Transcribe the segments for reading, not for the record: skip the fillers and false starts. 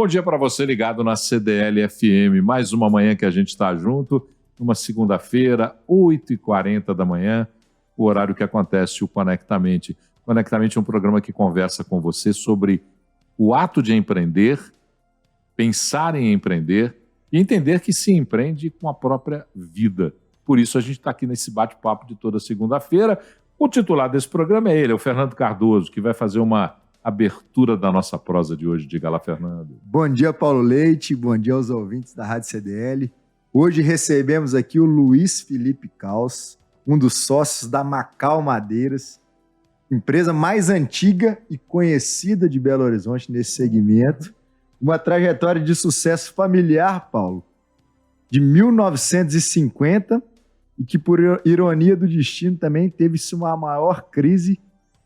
Bom dia para você ligado na CDL FM. Mais uma manhã que a gente está junto, numa segunda-feira, 8h40 da manhã, o horário que acontece o Conectamente. Conectamente é um programa que conversa com você sobre o ato de empreender, pensar em empreender e entender que se empreende com a própria vida. Por isso a gente está aqui nesse bate-papo de toda segunda-feira. O titular desse programa é ele, é o Fernando Cardoso, que vai fazer uma abertura da nossa prosa de hoje. Diga lá, Fernando. Bom dia, Paulo Leite. Bom dia aos ouvintes da Rádio CDL. Hoje recebemos aqui o Luiz Felipe Caos, um dos sócios da Macau Madeiras, empresa mais antiga e conhecida de Belo Horizonte nesse segmento. Uma trajetória de sucesso familiar, Paulo, de 1950 e que, por ironia do destino, também teve uma maior crise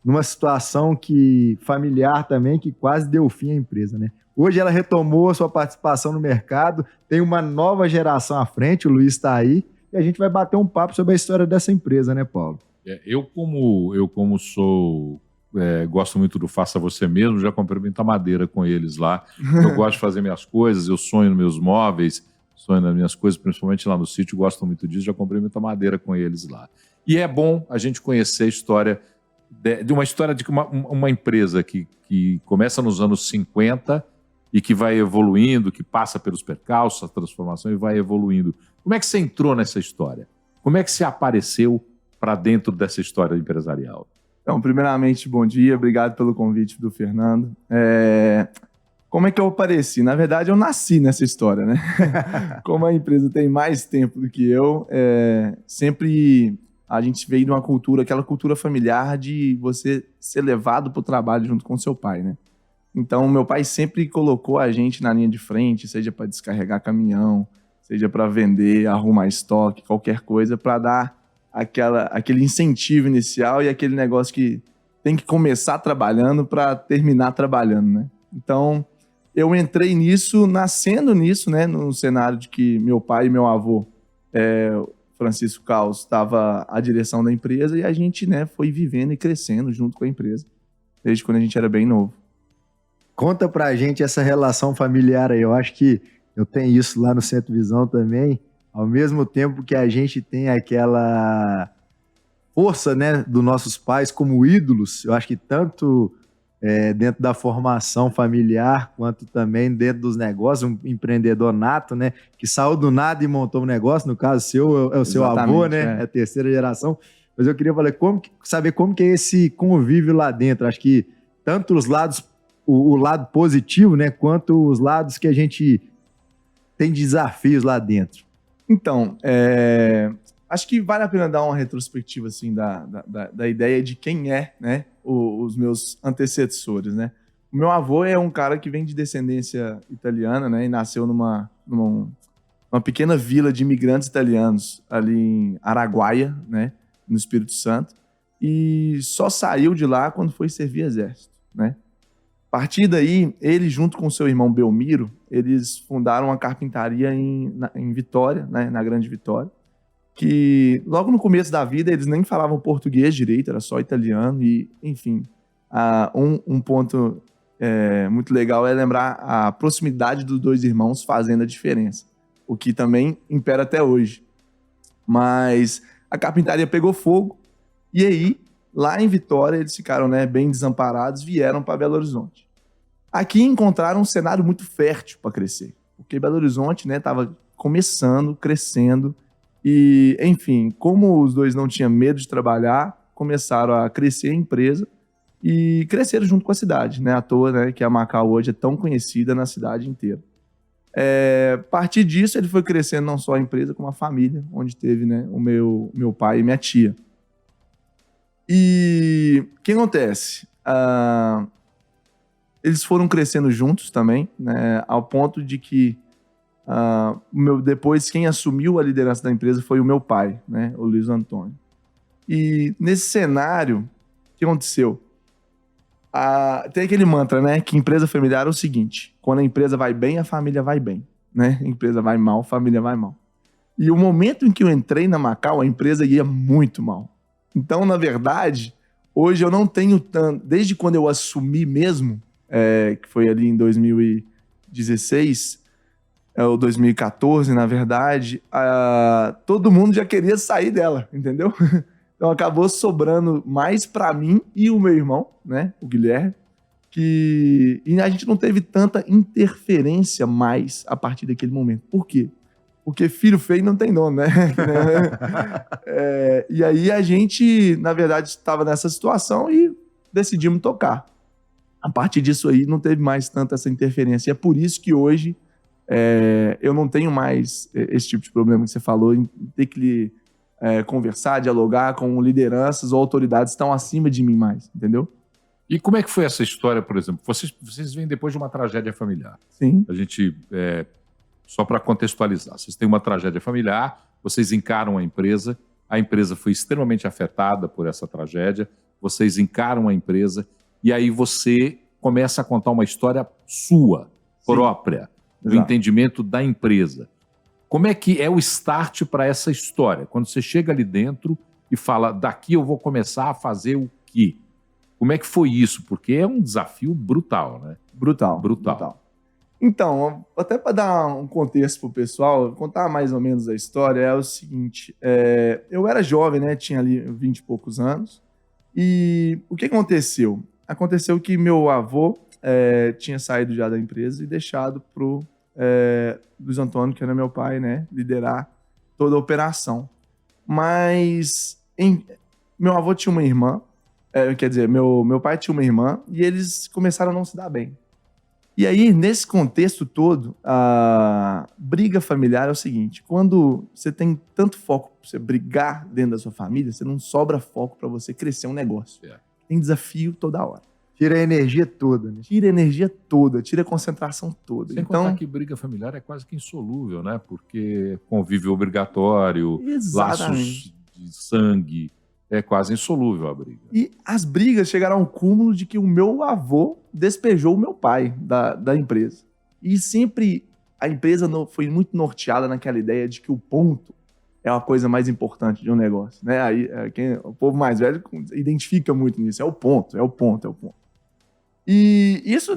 numa situação familiar também, que quase deu fim à empresa, né? Hoje ela retomou a sua participação no mercado, tem uma nova geração à frente, o Luiz está aí, e a gente vai bater um papo sobre a história dessa empresa, né, Paulo? Eu como sou, gosto muito do Faça Você Mesmo, já comprei muita madeira com eles lá. Eu gosto de fazer minhas coisas, eu sonho nos meus móveis, sonho nas minhas coisas, principalmente lá no sítio, gosto muito disso, já comprei muita madeira com eles lá. E é bom a gente conhecer a história de uma empresa que começa nos anos 50 e que vai evoluindo, que passa pelos percalços, a transformação e vai evoluindo. Como é que você entrou nessa história? Como é que você apareceu para dentro dessa história empresarial? Então, primeiramente, bom dia, obrigado pelo convite do Fernando. Como é que eu apareci? Na verdade, eu nasci nessa história, né? Como a empresa tem mais tempo do que eu, sempre a gente veio de uma cultura, aquela cultura familiar de você ser levado para o trabalho junto com seu pai, né? Então, meu pai sempre colocou a gente na linha de frente, seja para descarregar caminhão, seja para vender, arrumar estoque, qualquer coisa, para dar aquele incentivo inicial e aquele negócio que tem que começar trabalhando para terminar trabalhando, né? Então, eu entrei nisso, nascendo nisso, né? No cenário de que meu pai e meu avô, Francisco Caos, estava à direção da empresa e a gente, né, foi vivendo e crescendo junto com a empresa, desde quando a gente era bem novo. Conta pra gente essa relação familiar aí. Eu acho que eu tenho isso lá no Centro Visão também. Ao mesmo tempo que a gente tem aquela força, né, dos nossos pais como ídolos, eu acho que tanto dentro da formação familiar, quanto também dentro dos negócios, um empreendedor nato, né, que saiu do nada e montou um negócio, no caso seu, é o seu avô, né, é a terceira geração. Mas eu queria saber como que é esse convívio lá dentro. Acho que tanto os lados, o lado positivo, né, quanto os lados que a gente tem desafios lá dentro. Então, acho que vale a pena dar uma retrospectiva assim, da ideia de quem é, né, os meus antecessores, né? O meu avô é um cara que vem de descendência italiana, né, e nasceu numa pequena vila de imigrantes italianos ali em Araguaia, né, no Espírito Santo, e só saiu de lá quando foi servir exército, né? A partir daí, ele junto com seu irmão Belmiro, eles fundaram uma carpintaria em Vitória, né, na Grande Vitória, que logo no começo da vida eles nem falavam português direito, era só italiano e, enfim, um ponto muito legal é lembrar a proximidade dos dois irmãos fazendo a diferença, o que também impera até hoje. Mas a carpintaria pegou fogo e aí, lá em Vitória, eles ficaram, né, bem desamparados, vieram para Belo Horizonte. Aqui encontraram um cenário muito fértil para crescer, porque Belo Horizonte, né, estava começando, crescendo, e, enfim, como os dois não tinham medo de trabalhar, começaram a crescer a empresa e cresceram junto com a cidade, né, à toa, né, que a Macau hoje é tão conhecida na cidade inteira. A partir disso, ele foi crescendo não só a empresa, como a família, onde teve, né, o meu pai e minha tia. E o que acontece? Eles foram crescendo juntos também, né, ao ponto de que depois quem assumiu a liderança da empresa foi o meu pai, né, o Luiz Antônio. E nesse cenário, o que aconteceu? Tem aquele mantra, né, que empresa familiar é o seguinte: quando a empresa vai bem, a família vai bem, né? A empresa vai mal, a família vai mal. E o momento em que eu entrei na Macau, a empresa ia muito mal. Então, na verdade, hoje eu não tenho tanto... Desde quando eu assumi mesmo, que foi ali em 2000 2016, ou 2014, na verdade, todo mundo já queria sair dela, entendeu? Então acabou sobrando mais para mim e o meu irmão, né, o Guilherme, e a gente não teve tanta interferência mais a partir daquele momento. Por quê? Porque filho feio não tem dono, né? E aí a gente, na verdade, estava nessa situação e decidimos tocar. A partir disso aí não teve mais tanta essa interferência. E é por isso que hoje eu não tenho mais esse tipo de problema que você falou, em ter que conversar, dialogar com lideranças ou autoridades que estão acima de mim mais, entendeu? E como é que foi essa história, por exemplo? Vocês vêm depois de uma tragédia familiar. Sim. A gente, só para contextualizar, vocês têm uma tragédia familiar, vocês encaram a empresa foi extremamente afetada por essa tragédia, vocês encaram a empresa e aí você começa a contar uma história sua, própria, do entendimento da empresa. Como é que é o start para essa história? Quando você chega ali dentro e fala, daqui eu vou começar a fazer o quê? Como é que foi isso? Porque é um desafio brutal, né? Brutal. Então, até para dar um contexto pro pessoal, contar mais ou menos a história, é o seguinte, eu era jovem, né? Tinha ali 20 e poucos anos. E o que aconteceu? Aconteceu que meu avô tinha saído já da empresa e deixado pro Luiz Antônio, que era meu pai, né? Liderar toda a operação. Mas meu avô tinha uma irmã, quer dizer, meu pai tinha uma irmã e eles começaram a não se dar bem. E aí, nesse contexto todo, a briga familiar é o seguinte, quando você tem tanto foco pra você brigar dentro da sua família, você não sobra foco para você crescer um negócio. Tem desafio toda hora. Tira a energia toda, né? Tira a energia toda, tira a concentração toda. Sem contar que briga familiar é quase que insolúvel, né? Porque convívio obrigatório, laços de sangue, é quase insolúvel a briga. E as brigas chegaram a um cúmulo de que o meu avô despejou o meu pai da empresa. E sempre a empresa foi muito norteada naquela ideia de que o ponto é uma coisa mais importante de um negócio, né? Aí, o povo mais velho identifica muito nisso. É o ponto. E isso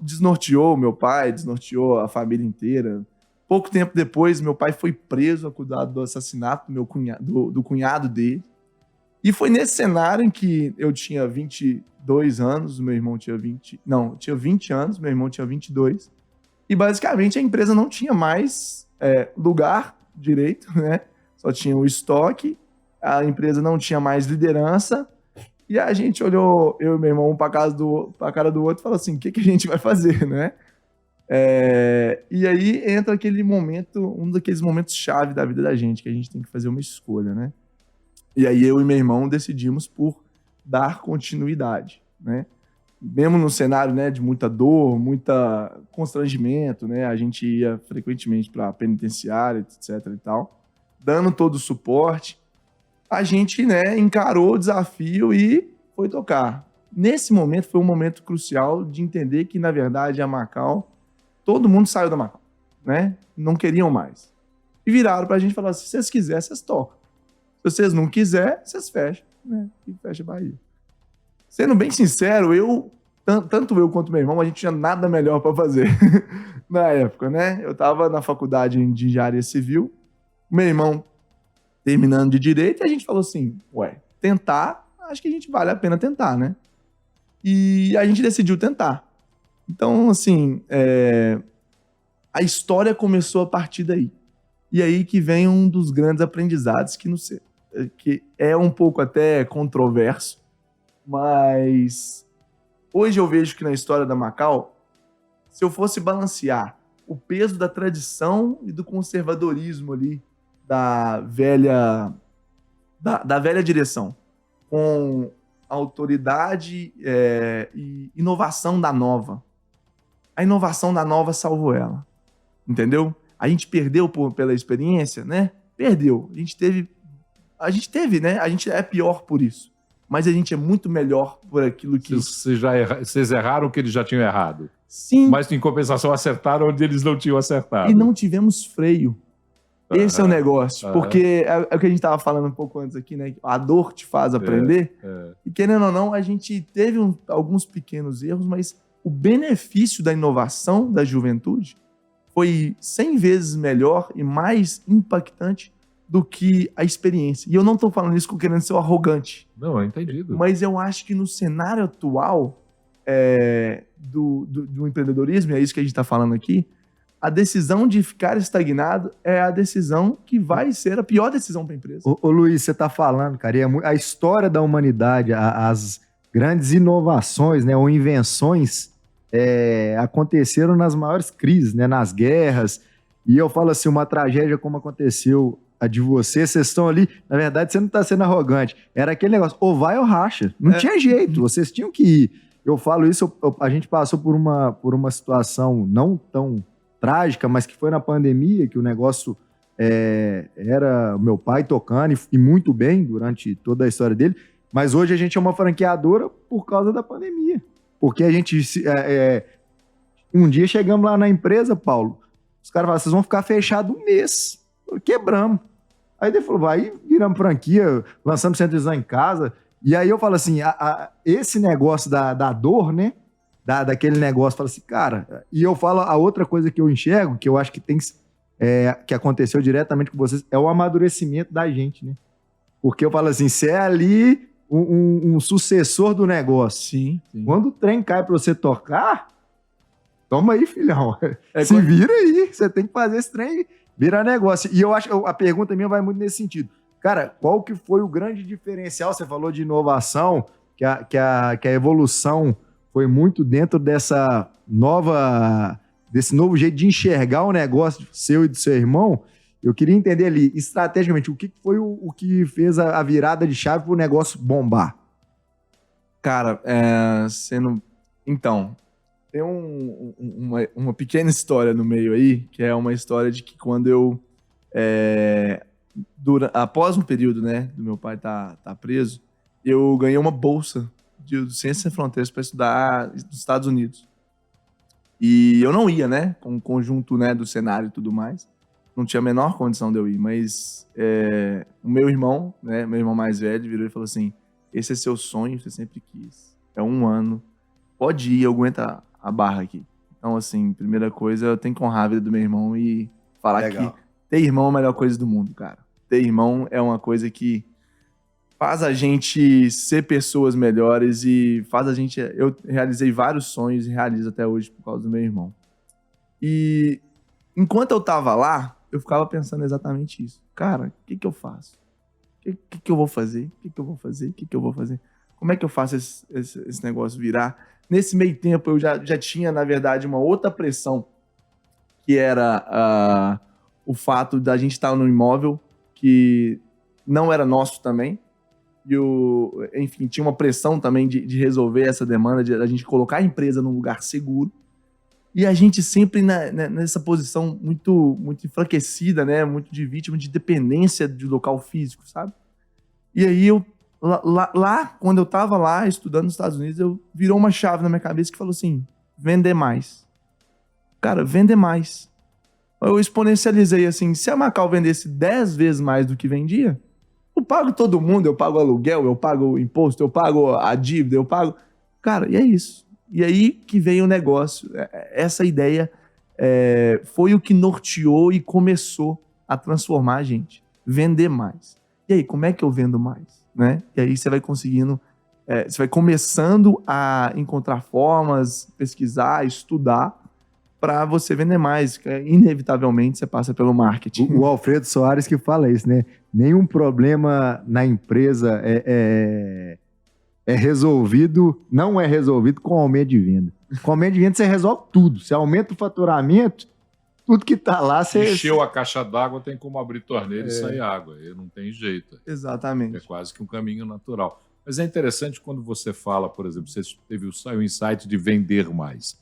desnorteou meu pai, desnorteou a família inteira. Pouco tempo depois, meu pai foi preso acusado do assassinato do cunhado dele. E foi nesse cenário em que eu tinha 22 anos, meu irmão tinha 20... Não, tinha 20 anos, meu irmão tinha 22. E basicamente a empresa não tinha mais lugar direito, né? Só tinha o estoque, a empresa não tinha mais liderança. E a gente olhou, eu e meu irmão, pra cara do outro e falou assim, o que a gente vai fazer, né? E aí entra aquele momento, um daqueles momentos chave da vida da gente, que a gente tem que fazer uma escolha, né? E aí eu e meu irmão decidimos por dar continuidade, né? Mesmo no cenário, né, de muita dor, muito constrangimento, né? A gente ia frequentemente para penitenciária, etc e tal, dando todo o suporte. A gente, né, encarou o desafio e foi tocar. Nesse momento foi um momento crucial de entender que, na verdade, a Macau, todo mundo saiu da Macau, né? Não queriam mais. E viraram pra gente e falaram, se vocês quiserem, vocês tocam. Se vocês não quiserem, vocês fecham, né? E fecha a Bahia. Sendo bem sincero, tanto eu quanto meu irmão, a gente tinha nada melhor para fazer na época, né? Eu estava na faculdade de engenharia civil, meu irmão terminando de direito, e a gente falou assim, tentar, acho que a gente vale a pena tentar, né? E a gente decidiu tentar. Então, assim, a história começou a partir daí. E aí que vem um dos grandes aprendizados que é um pouco até controverso, mas hoje eu vejo que na história da Macau, se eu fosse balancear o peso da tradição e do conservadorismo ali da velha direção com a autoridade e inovação da nova, a inovação da nova salvou ela, entendeu? A gente perdeu pela experiência, né? Perdeu. A gente teve, né? A gente é pior por isso. Mas a gente é muito melhor por aquilo que... Vocês erraram o que eles já tinham errado. Sim. Mas, em compensação, acertaram onde eles não tinham acertado. E não tivemos freio. Esse é o negócio. Porque é o que a gente estava falando um pouco antes aqui, né? A dor te faz aprender. E, querendo ou não, a gente teve alguns pequenos erros, mas o benefício da inovação da juventude foi 100 vezes melhor e mais impactante do que a experiência. E eu não estou falando isso querendo ser arrogante. Não, é entendido. Mas eu acho que no cenário atual do empreendedorismo, e é isso que a gente está falando aqui, a decisão de ficar estagnado é a decisão que vai ser a pior decisão para a empresa. Ô Luiz, você está falando, cara, e a história da humanidade, as grandes inovações, né, ou invenções aconteceram nas maiores crises, né, nas guerras. E eu falo assim, uma tragédia como aconteceu a de vocês estão ali, na verdade você não está sendo arrogante, era aquele negócio, ou vai ou racha, não tinha jeito, vocês tinham que ir. Eu falo isso, a gente passou por uma situação não tão trágica, mas que foi na pandemia, que o negócio era o meu pai tocando e muito bem durante toda a história dele, mas hoje a gente é uma franqueadora por causa da pandemia, porque a gente um dia chegamos lá na empresa, Paulo, os caras falaram, vocês vão ficar fechados um mês, quebramos. Aí ele falou, vai, viramos franquia, lançamos centro de design em casa. E aí eu falo assim, esse negócio da dor, né? Daquele negócio, fala assim, cara... E eu falo, a outra coisa que eu enxergo, que eu acho que que aconteceu diretamente com vocês, é o amadurecimento da gente, né? Porque eu falo assim, você é ali um sucessor do negócio. Sim. Quando o trem cai pra você tocar, toma aí, filhão. Vira aí, você tem que fazer esse trem virar negócio. E eu acho que a pergunta minha vai muito nesse sentido. Cara, qual que foi o grande diferencial? Você falou de inovação, que a evolução foi muito dentro desse novo jeito de enxergar o negócio seu e do seu irmão. Eu queria entender ali, estrategicamente, o que foi o que fez a virada de chave para o negócio bombar? Cara, Então, tem uma pequena história no meio aí, que é uma história de que quando eu... após um período, né, do meu pai tá preso, eu ganhei uma bolsa de Ciências Sem Fronteiras para estudar nos Estados Unidos. E eu não ia, né, com o conjunto, né, do cenário e tudo mais. Não tinha a menor condição de eu ir, mas o meu irmão, né, meu irmão mais velho, virou e falou assim, esse é seu sonho, você sempre quis. É 1 ano, pode ir, aguenta a barra aqui. Então, assim, primeira coisa, eu tenho que honrar a vida do meu irmão e falar Legal. que ter irmão é a melhor coisa do mundo, cara. Ter irmão é uma coisa que faz a gente ser pessoas melhores e faz a gente... Eu realizei vários sonhos e realizo até hoje por causa do meu irmão. E enquanto eu tava lá, eu ficava pensando exatamente isso. Cara, o que eu faço? O que eu vou fazer? O que eu vou fazer? O que eu vou fazer? Como é que eu faço esse negócio virar? Nesse meio tempo, eu já tinha, na verdade, uma outra pressão, que era o fato da gente estar num imóvel que não era nosso também. E enfim, tinha uma pressão também de resolver essa demanda, de a gente colocar a empresa num lugar seguro. E a gente sempre nessa posição muito, muito enfraquecida, né? Muito de vítima, de dependência de local físico, sabe? E aí, quando eu tava lá estudando nos Estados Unidos, virou uma chave na minha cabeça que falou assim, vender mais. Cara, vender mais. Eu exponencializei assim, se a Macau vendesse 10 vezes mais do que vendia, eu pago todo mundo, eu pago aluguel, eu pago o imposto, eu pago a dívida, eu pago... Cara, e é isso. E aí que veio o negócio. Essa ideia foi o que norteou e começou a transformar a gente. Vender mais. E aí, como é que eu vendo mais? Né? E aí você vai conseguindo... você vai começando a encontrar formas, pesquisar, estudar, para você vender mais. Inevitavelmente, você passa pelo marketing. O Alfredo Soares que fala isso, né? Nenhum problema na empresa resolvido, não é resolvido com aumento de venda. Com aumento de venda você resolve tudo. Você aumenta o faturamento, tudo que tá lá... Encheu a caixa d'água, tem como abrir torneira e sair água. E não tem jeito. Exatamente. É quase que um caminho natural. Mas é interessante quando você fala, por exemplo, você teve o insight de vender mais.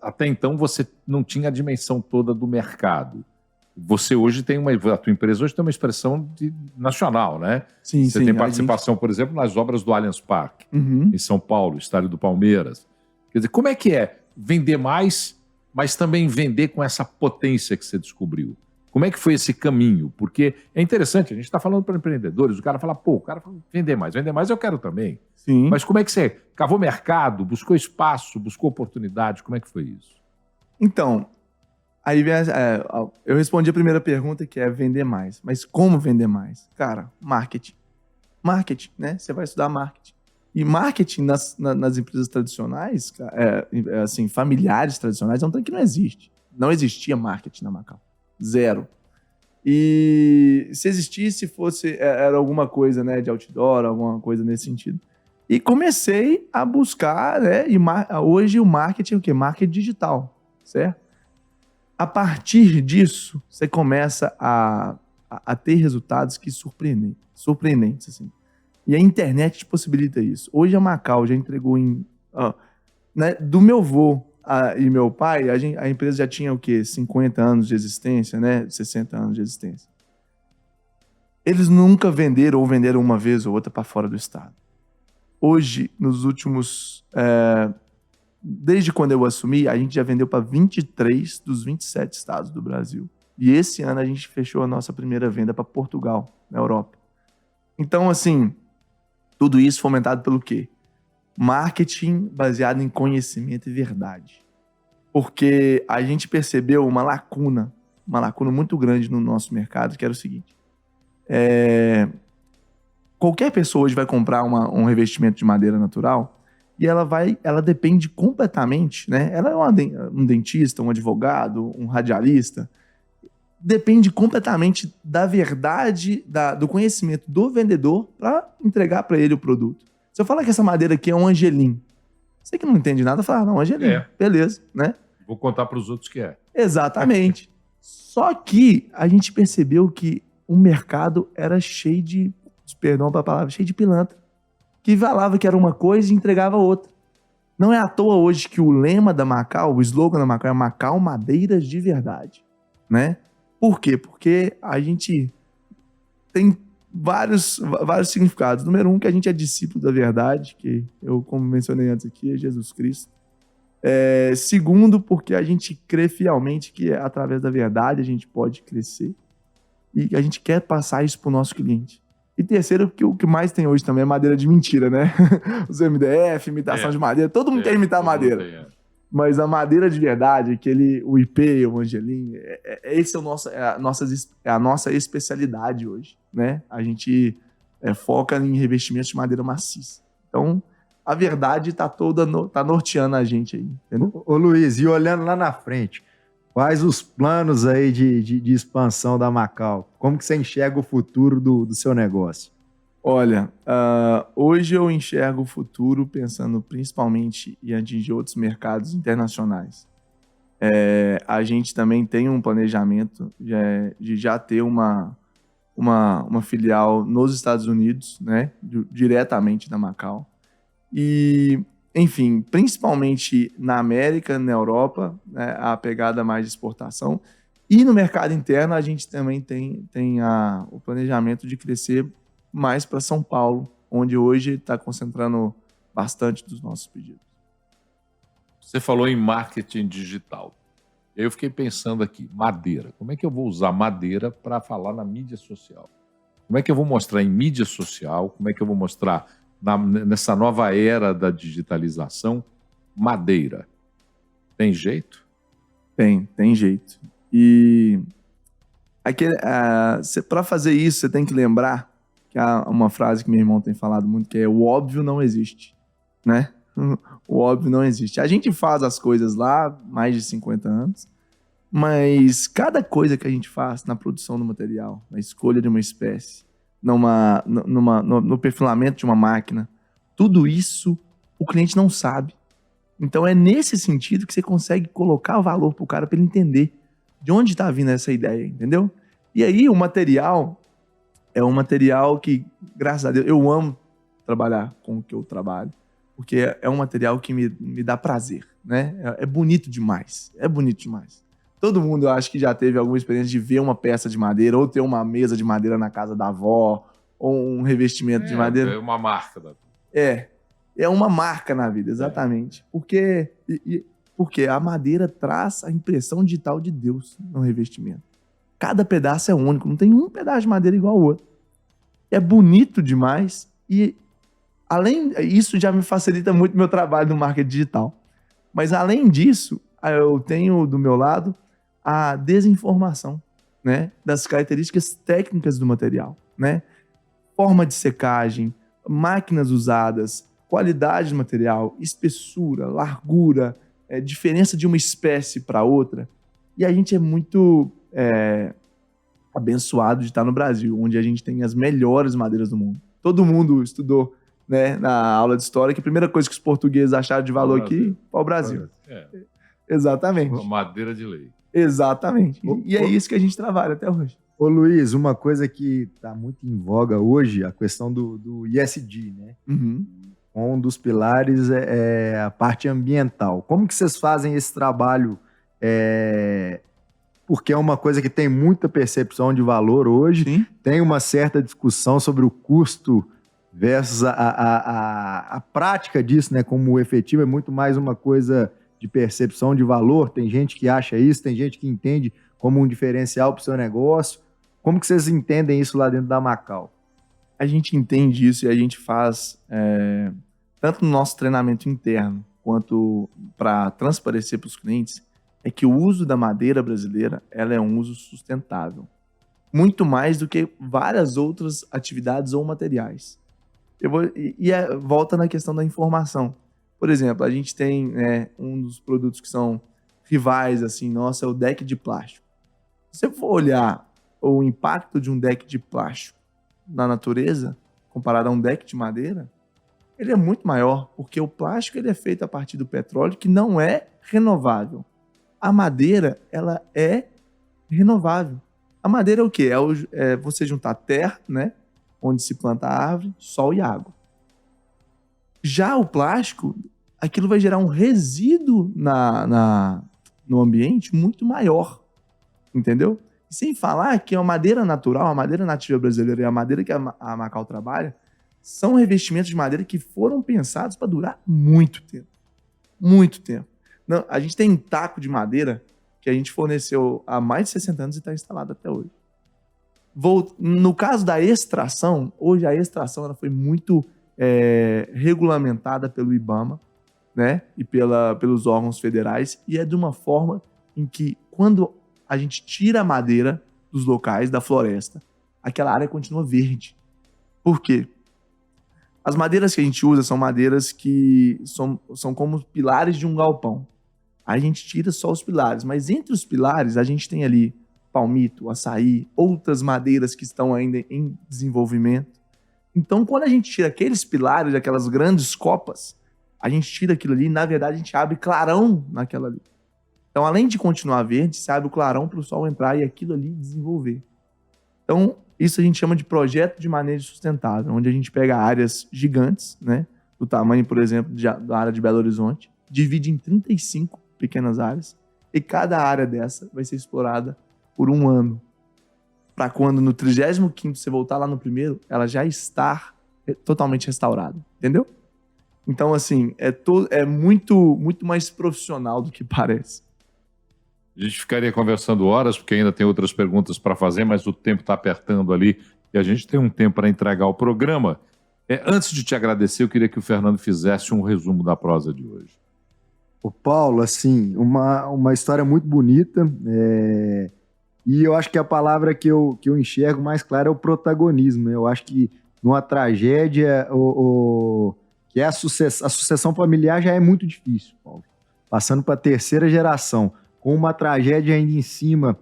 Até então, você não tinha a dimensão toda do mercado. Você hoje tem a tua empresa hoje tem uma expressão nacional, né? Sim, você tem participação, por exemplo, nas obras do Allianz Parque, em São Paulo, estádio do Palmeiras. Quer dizer, como é que é vender mais, mas também vender com essa potência que você descobriu? Como é que foi esse caminho? Porque é interessante, a gente está falando para empreendedores, o cara fala, o cara fala, vender mais eu quero também. Sim. Mas como é que você cavou mercado, buscou espaço, buscou oportunidade? Como é que foi isso? Então, aí vem eu respondi a primeira pergunta, que é vender mais. Mas como vender mais? Cara, marketing. Marketing, né? Você vai estudar marketing. E marketing nas empresas tradicionais, assim, familiares tradicionais, é um trem que não existe. Não existia marketing na Macau. Zero. E se existisse, era alguma coisa, né, de outdoor, alguma coisa nesse sentido. E comecei a buscar, né? E hoje o marketing é o quê? Marketing digital, certo? A partir disso, você começa a ter resultados que surpreendentes, assim. E a internet te possibilita isso. Hoje a Macau já entregou né, do meu avô e meu pai, a empresa já tinha o quê? 50 anos de existência, né? 60 anos de existência. Eles nunca venderam ou venderam uma vez ou outra para fora do estado. Hoje, nos últimos... desde quando eu assumi, a gente já vendeu para 23 dos 27 estados do Brasil. E esse ano a gente fechou a nossa primeira venda para Portugal, na Europa. Então, assim, tudo isso fomentado pelo quê? Marketing baseado em conhecimento e verdade. Porque a gente percebeu uma lacuna muito grande no nosso mercado, que era o seguinte. Qualquer pessoa hoje vai comprar um revestimento de madeira natural e ela depende completamente, né? Ela é um dentista, um advogado, um radialista. Depende completamente da verdade, do conhecimento do vendedor para entregar para ele o produto. Se eu falar que essa madeira aqui é um angelim, você que não entende nada, fala, não, angelim, beleza, né? Vou contar para os outros que é. Exatamente. Só que a gente percebeu que o mercado era cheio de, perdão pela palavra, cheio de pilantra, que falava que era uma coisa e entregava outra. Não é à toa hoje que o lema da Macau, o slogan da Macau é Macau Madeiras de Verdade, né? Por quê? Porque a gente tem vários significados. Número um, que a gente é discípulo da verdade, que eu, como mencionei antes aqui, é Jesus Cristo. Segundo, porque a gente crê fielmente que através da verdade a gente pode crescer e a gente quer passar isso para o nosso cliente. E terceiro, porque o que mais tem hoje também é madeira de mentira, né? Os MDF, imitação de madeira, todo mundo quer imitar madeira. Mas a madeira de verdade, o IP, o Angelim, esse é a nossa especialidade hoje, né? A gente foca em revestimentos de madeira maciça. Então, a verdade tá norteando a gente aí, entendeu? Ô Luiz, e olhando lá na frente, quais os planos aí de expansão da Macau? Como que você enxerga o futuro do seu negócio? Olha, hoje eu enxergo o futuro pensando principalmente em atingir outros mercados internacionais. A gente também tem um planejamento de já ter uma filial nos Estados Unidos, né, diretamente da Macau. E, enfim, principalmente na América, na Europa, né, a pegada mais de exportação. E no mercado interno a gente também tem o planejamento de crescer mais para São Paulo, onde hoje está concentrando bastante dos nossos pedidos. Você falou em marketing digital. Eu fiquei pensando aqui, madeira. Como é que eu vou usar madeira para falar na mídia social? Como é que eu vou mostrar em mídia social? Como é que eu vou mostrar nessa nova era da digitalização madeira? Tem jeito? Tem jeito. E para fazer isso, você tem que lembrar que há uma frase que meu irmão tem falado muito, que é o óbvio não existe, né? O óbvio não existe. A gente faz as coisas lá mais de 50 anos, mas cada coisa que a gente faz na produção do material, na escolha de uma espécie, no perfilamento de uma máquina, tudo isso o cliente não sabe. Então é nesse sentido que você consegue colocar valor pro cara para ele entender de onde está vindo essa ideia, entendeu? E aí o material é um material que, graças a Deus, eu amo trabalhar com o que eu trabalho, porque é um material que me dá prazer, né? É bonito demais, Todo mundo, eu acho que já teve alguma experiência de ver uma peça de madeira, ou ter uma mesa de madeira na casa da avó, ou um revestimento de madeira. É uma marca da É uma marca na vida, exatamente. Porque a madeira traz a impressão digital de Deus no revestimento. Cada pedaço é único, não tem um pedaço de madeira igual ao outro. É bonito demais e isso já me facilita muito meu trabalho no marketing digital. Mas além disso, eu tenho do meu lado a desinformação, né, das características técnicas do material, né? Forma de secagem, máquinas usadas, qualidade do material, espessura, largura, diferença de uma espécie para outra. E a gente é muito abençoado de estar no Brasil, onde a gente tem as melhores madeiras do mundo. Todo mundo estudou, né, na aula de história que a primeira coisa que os portugueses acharam de valor aqui foi o Brasil. Exatamente. Madeira de lei. Exatamente. E é isso que a gente trabalha até hoje. Ô Luiz, uma coisa que está muito em voga hoje, a questão do ESG, né? Uhum. Um dos pilares é a parte ambiental. Como que vocês fazem esse trabalho? Porque é uma coisa que tem muita percepção de valor hoje. Sim. Tem uma certa discussão sobre o custo versus a prática disso, né? Como o efetivo é muito mais uma coisa de percepção de valor. Tem gente que acha isso, tem gente que entende como um diferencial para o seu negócio. Como que vocês entendem isso lá dentro da Macau? A gente entende isso e a gente faz tanto no nosso treinamento interno quanto para transparecer para os clientes, é que o uso da madeira brasileira ela é um uso sustentável. Muito mais do que várias outras atividades ou materiais. Volta na questão da informação. Por exemplo, a gente tem um dos produtos que são rivais, assim, nossa, é o deck de plástico. Se você for olhar o impacto de um deck de plástico na natureza, comparado a um deck de madeira, ele é muito maior, porque o plástico ele é feito a partir do petróleo, que não é renovável. A madeira, ela é renovável. A madeira é o quê? É você juntar terra, né, onde se planta a árvore, sol e água. Já o plástico, aquilo vai gerar um resíduo no ambiente muito maior, entendeu? Sem falar que a madeira natural, a madeira nativa brasileira e a madeira que a Macau trabalha, são revestimentos de madeira que foram pensados para durar muito tempo. Muito tempo. Não, a gente tem um taco de madeira que a gente forneceu há mais de 60 anos e está instalado até hoje. No caso da extração, hoje a extração ela foi muito regulamentada pelo IBAMA, né, e pelos órgãos federais, e é de uma forma em que, quando a gente tira a madeira dos locais, da floresta, aquela área continua verde. Por quê? As madeiras que a gente usa são madeiras que são como pilares de um galpão. A gente tira só os pilares, mas entre os pilares a gente tem ali palmito, açaí, outras madeiras que estão ainda em desenvolvimento. Então, quando a gente tira aqueles pilares, aquelas grandes copas, a gente tira aquilo ali e, na verdade, a gente abre clarão naquela ali. Então, além de continuar verde, você abre o clarão para o sol entrar e aquilo ali desenvolver. Então, isso a gente chama de projeto de manejo sustentável, onde a gente pega áreas gigantes, né, do tamanho, por exemplo, da área de Belo Horizonte, divide em 35 pequenas áreas, e cada área dessa vai ser explorada por um ano. Para quando no 35º você voltar lá no primeiro, ela já estar totalmente restaurada. Entendeu? Então, assim, é muito, muito mais profissional do que parece. A gente ficaria conversando horas, porque ainda tem outras perguntas para fazer, mas o tempo está apertando ali e a gente tem um tempo para entregar o programa. Antes de te agradecer, eu queria que o Fernando fizesse um resumo da prosa de hoje. O Paulo, assim, uma história muito bonita, e eu acho que a palavra que eu enxergo mais clara é o protagonismo. Eu acho que numa tragédia, que é a sucessão familiar já é muito difícil, Paulo. Passando para a terceira geração, com uma tragédia ainda em cima,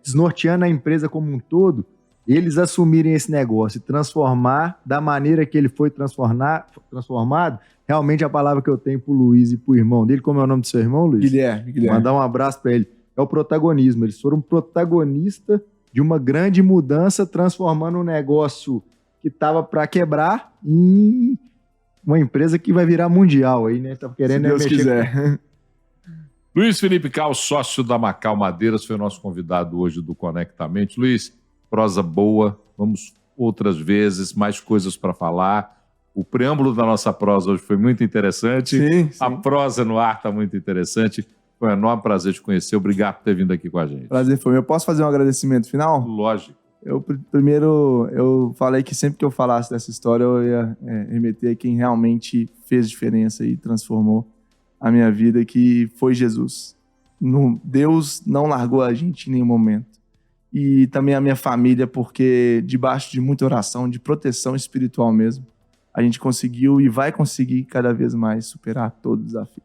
desnorteando a empresa como um todo, eles assumirem esse negócio e transformar da maneira que ele foi transformado, realmente a palavra que eu tenho pro Luiz e pro irmão dele, como é o nome do seu irmão, Luiz? Guilherme. Mandar um abraço para ele. É o protagonismo. Eles foram protagonistas de uma grande mudança, transformando um negócio que estava para quebrar em uma empresa que vai virar mundial aí, né? Tá querendo Se Deus mexer quiser. Luiz Felipe Cal, sócio da Macau Madeiras, foi o nosso convidado hoje do Conectamente. Luiz, prosa boa, vamos outras vezes, mais coisas para falar. O preâmbulo da nossa prosa hoje foi muito interessante. Sim. A prosa no ar está muito interessante. Foi um enorme prazer te conhecer. Obrigado por ter vindo aqui com a gente. Prazer foi meu. Eu posso fazer um agradecimento final? Lógico. Primeiro, eu falei que sempre que eu falasse dessa história, eu ia remeter a quem realmente fez diferença e transformou a minha vida, que foi Jesus. Deus não largou a gente em nenhum momento. E também a minha família, porque debaixo de muita oração, de proteção espiritual mesmo, a gente conseguiu e vai conseguir cada vez mais superar todo desafio.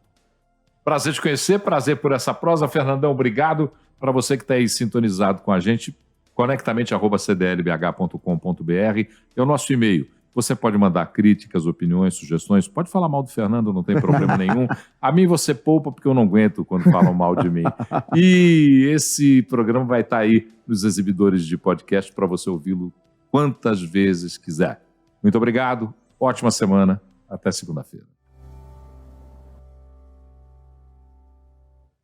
Prazer te conhecer, prazer por essa prosa. Fernandão, obrigado. Para você que está aí sintonizado com a gente, conectamente@cdlbh.com.br é o nosso e-mail. Você pode mandar críticas, opiniões, sugestões. Pode falar mal do Fernando, não tem problema nenhum. A mim você poupa, porque eu não aguento quando falam mal de mim. E esse programa vai estar aí nos exibidores de podcast para você ouvi-lo quantas vezes quiser. Muito obrigado, ótima semana, até segunda-feira.